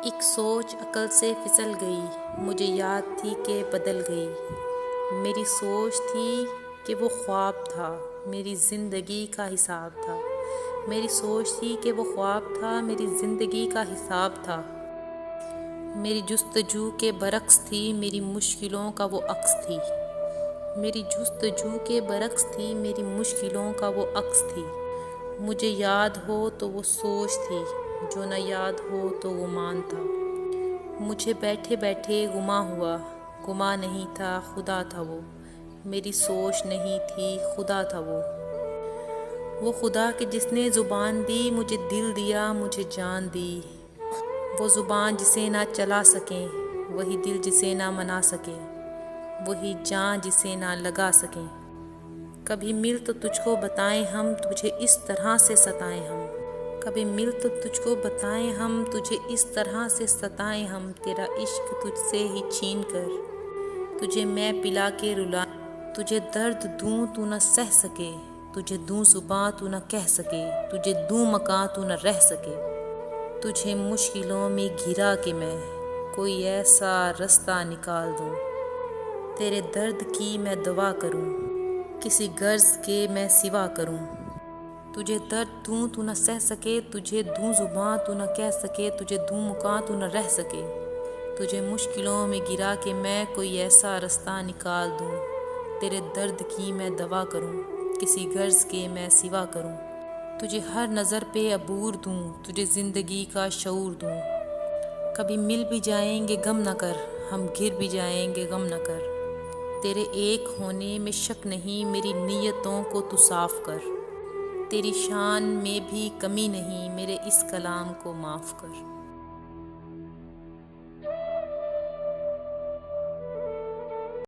ایک سوچ عقل سے پھسل گئی، مجھے یاد تھی کہ بدل گئی۔ میری سوچ تھی کہ وہ خواب تھا، میری زندگی کا حساب تھا۔ میری سوچ تھی کہ وہ خواب تھا، میری زندگی کا حساب تھا۔ میری جستجو کے برعکس تھی، میری مشکلوں کا وہ عکس تھی۔ میری جستجو کے برعکس تھی، میری مشکلوں کا وہ عکس تھی۔ مجھے یاد ہو تو وہ سوچ تھی، جو نہ یاد ہو تو گمان تھا۔ مجھے بیٹھے بیٹھے گما ہوا، گما نہیں تھا خدا تھا وہ۔ میری سوچ نہیں تھی خدا تھا وہ خدا کہ جس نے زبان دی، مجھے دل دیا، مجھے جان دی۔ وہ زبان جسے نہ چلا سکیں، وہی دل جسے نہ منا سکیں، وہی جان جسے نہ لگا سکیں۔ کبھی مل تو تجھ کو بتائیں ہم، تجھے اس طرح سے ستائیں ہم۔ کبھی مل تو تجھ کو بتائیں ہم، تجھے اس طرح سے ستائیں ہم۔ تیرا عشق تجھ سے ہی چھین کر تجھے میں پلا کے رلائیں۔ تجھے درد دوں تو نہ سہ سکے، تجھے دوں زباں تو نہ کہہ سکے، تجھے دوں مکان تو نہ رہ سکے۔ تجھے مشکلوں میں گھرا کے میں کوئی ایسا رستہ نکال دوں، تیرے درد کی میں دوا کروں، کسی غرض کے میں سوا کروں۔ تجھے درد دوں تو نہ سہ سکے، تجھے دوں زباں تو نہ کہہ سکے، تجھے دوں مکان تو نہ رہ سکے۔ تجھے مشکلوں میں گرا کے میں کوئی ایسا رستہ نکال دوں، تیرے درد کی میں دوا کروں، کسی غرض کے میں سوا کروں۔ تجھے ہر نظر پہ عبور دوں، تجھے زندگی کا شعور دوں۔ کبھی مل بھی جائیں گے غم نہ کر، ہم گر بھی جائیں گے غم نہ کر۔ تیرے ایک ہونے میں شک نہیں، میری نیتوں کو تو صاف کر۔ تیری شان میں بھی کمی نہیں، میرے اس کلام کو معاف کر۔